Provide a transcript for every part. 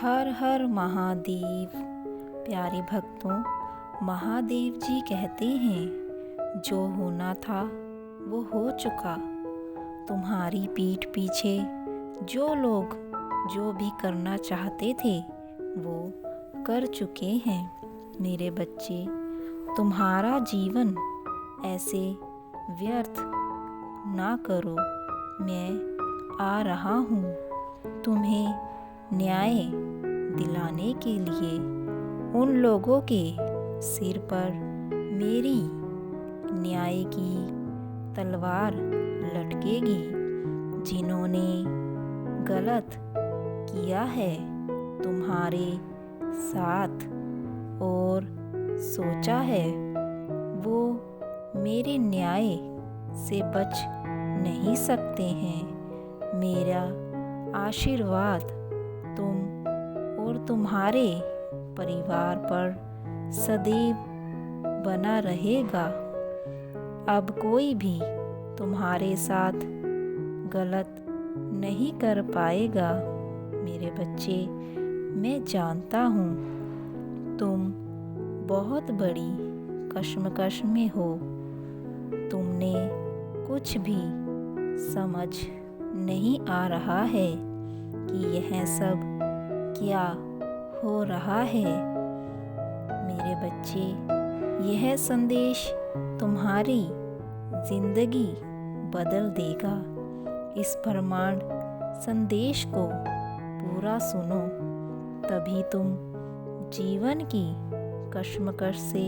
हर हर महादेव। प्यारे भक्तों, महादेव जी कहते हैं जो होना था वो हो चुका। तुम्हारी पीठ पीछे जो लोग जो भी करना चाहते थे वो कर चुके हैं। मेरे बच्चे, तुम्हारा जीवन ऐसे व्यर्थ ना करो। मैं आ रहा हूँ तुम्हें न्याय दिलाने के लिए। उन लोगों के सिर पर मेरी न्याय की तलवार लटकेगी जिन्होंने गलत किया है तुम्हारे साथ और सोचा है वो मेरे न्याय से बच नहीं सकते हैं। मेरा आशीर्वाद तुम और तुम्हारे परिवार पर सदैव बना रहेगा। अब कोई भी तुम्हारे साथ गलत नहीं कर पाएगा। मेरे बच्चे, मैं जानता हूँ तुम बहुत बड़ी कश्मकश में हो। तुमने कुछ भी समझ नहीं आ रहा है कि यह सब क्या हो रहा है। मेरे बच्चे, यह संदेश तुम्हारी जिंदगी बदल देगा। इस ब्रह्मांड संदेश को पूरा सुनो, तभी तुम जीवन की कश्मकश से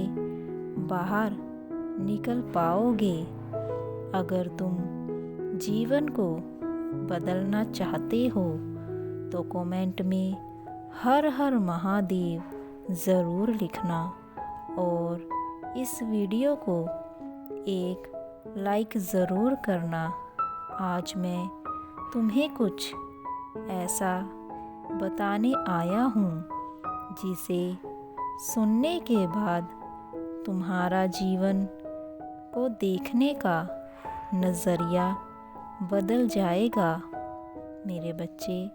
बाहर निकल पाओगे। अगर तुम जीवन को बदलना चाहते हो तो कमेंट में हर हर महादेव ज़रूर लिखना और इस वीडियो को एक लाइक ज़रूर करना। आज मैं तुम्हें कुछ ऐसा बताने आया हूँ जिसे सुनने के बाद तुम्हारा जीवन को देखने का नज़रिया बदल जाएगा। मेरे बच्चे,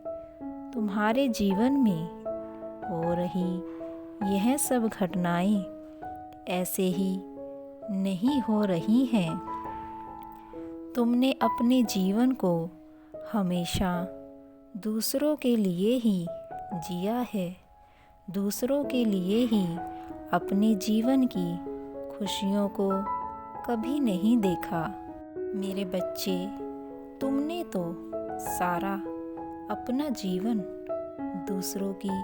तुम्हारे जीवन में हो रही यह सब घटनाएं ऐसे ही नहीं हो रही हैं। तुमने अपने जीवन को हमेशा दूसरों के लिए ही जिया है, दूसरों के लिए ही अपने जीवन की खुशियों को कभी नहीं देखा। मेरे बच्चे, तुमने तो सारा अपना जीवन दूसरों की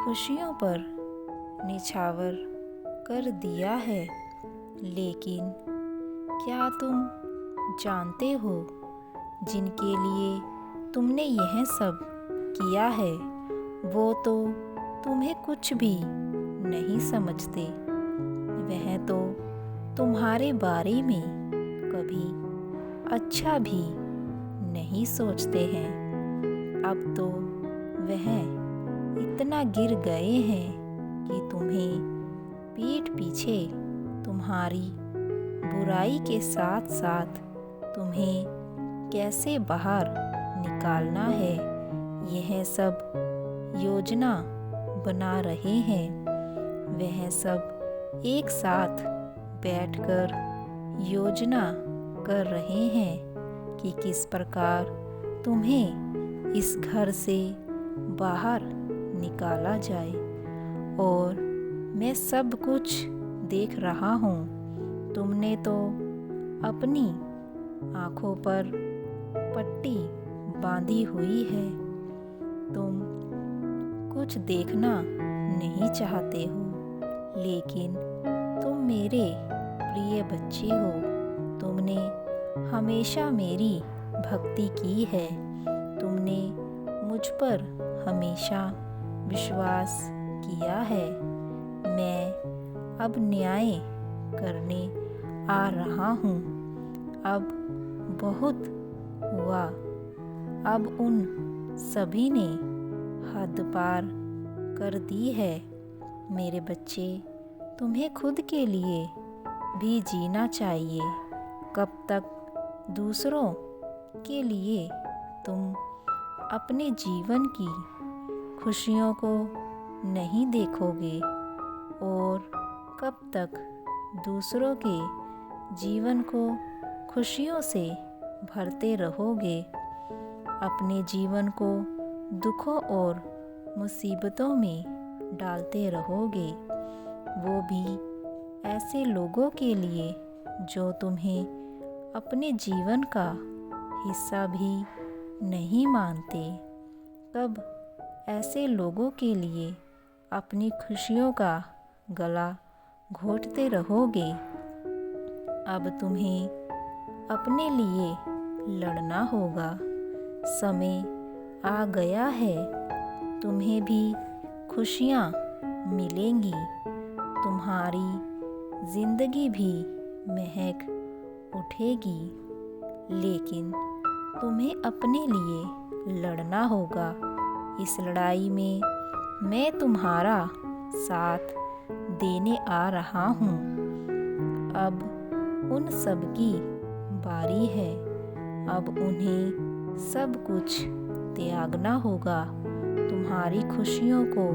खुशियों पर निछावर कर दिया है, लेकिन क्या तुम जानते हो जिनके लिए तुमने यह सब किया है वो तो तुम्हें कुछ भी नहीं समझते। वह तो तुम्हारे बारे में कभी अच्छा भी नहीं सोचते हैं। अब तो वह इतना गिर गए हैं कि तुम्हें पीठ पीछे तुम्हारी बुराई के साथ साथ तुम्हें कैसे बाहर निकालना है यह सब योजना बना रहे हैं। वह सब एक साथ बैठकर योजना कर रहे हैं कि किस प्रकार तुम्हें इस घर से बाहर निकाला जाए। और मैं सब कुछ देख रहा हूँ। तुमने तो अपनी आँखों पर पट्टी बांधी हुई है। तुम कुछ देखना नहीं चाहते हो, लेकिन तुम मेरे प्रिय बच्चे हो। तुमने हमेशा मेरी भक्ति की है। तुमने मुझ पर हमेशा विश्वास किया है। मैं अब न्याय करने आ रहा हूँ। अब बहुत हुआ। अब उन सभी ने हद पार कर दी है। मेरे बच्चे, तुम्हें खुद के लिए भी जीना चाहिए। कब तक दूसरों के लिए तुम अपने जीवन की खुशियों को नहीं देखोगे और कब तक दूसरों के जीवन को खुशियों से भरते रहोगे। अपने जीवन को दुखों और मुसीबतों में डालते रहोगे, वो भी ऐसे लोगों के लिए जो तुम्हें अपने जीवन का हिस्सा भी नहीं मानते। कब ऐसे लोगों के लिए अपनी खुशियों का गला घोंटते रहोगे। अब तुम्हें अपने लिए लड़ना होगा। समय आ गया है, तुम्हें भी खुशियाँ मिलेंगी। तुम्हारी जिंदगी भी महक उठेगी, लेकिन तुम्हें अपने लिए लड़ना होगा। इस लड़ाई में मैं तुम्हारा साथ देने आ रहा हूँ। अब उन सब की बारी है। अब उन्हें सब कुछ त्यागना होगा। तुम्हारी खुशियों को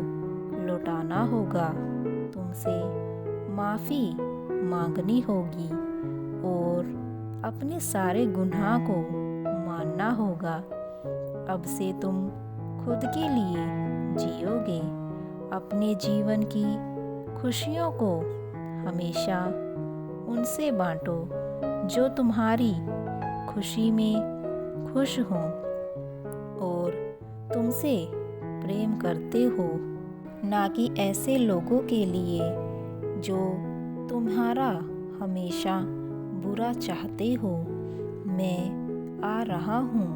लौटाना होगा। तुमसे माफ़ी मांगनी होगी और अपने सारे गुनाह को मानना होगा। अब से तुम खुद के लिए जियोगे। अपने जीवन की खुशियों को हमेशा उनसे बांटो जो तुम्हारी खुशी में खुश हों और तुमसे प्रेम करते हो, ना कि ऐसे लोगों के लिए जो तुम्हारा हमेशा बुरा चाहते हो। मैं आ रहा हूँ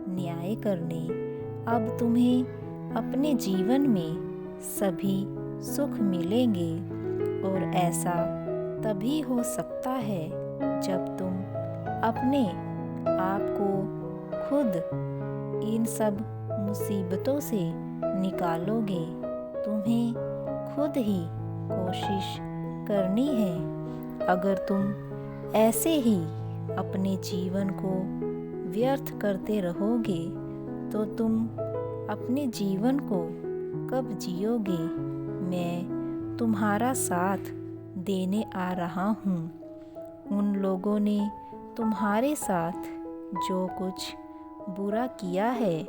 न्याय करने। अब तुम्हें अपने जीवन में सभी सुख मिलेंगे और ऐसा तभी हो सकता है जब तुम अपने आप को खुद इन सब मुसीबतों से निकालोगे। तुम्हें खुद ही कोशिश करनी है। अगर तुम ऐसे ही अपने जीवन को व्यर्थ करते रहोगे तो तुम अपने जीवन को कब जियोगे। मैं तुम्हारा साथ देने आ रहा हूँ। उन लोगों ने तुम्हारे साथ जो कुछ बुरा किया है,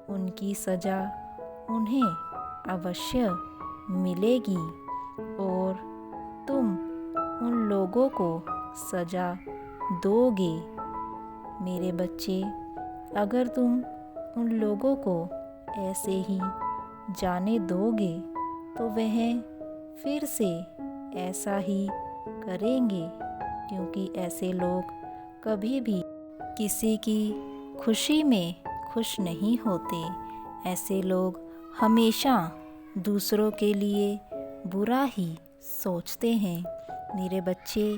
उनकी सज़ा उन्हें अवश्य मिलेगी और तुम उन लोगों को सज़ा दोगे। मेरे बच्चे, अगर तुम उन लोगों को ऐसे ही जाने दोगे तो वह फिर से ऐसा ही करेंगे, क्योंकि ऐसे लोग कभी भी किसी की खुशी में खुश नहीं होते। ऐसे लोग हमेशा दूसरों के लिए बुरा ही सोचते हैं। मेरे बच्चे,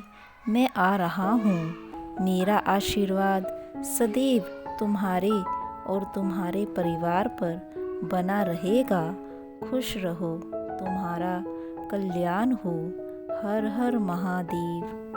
मैं आ रहा हूँ। मेरा आशीर्वाद सदैव तुम्हारे और तुम्हारे परिवार पर बना रहेगा। खुश रहो, तुम्हारा कल्याण हो। हर हर महादेव।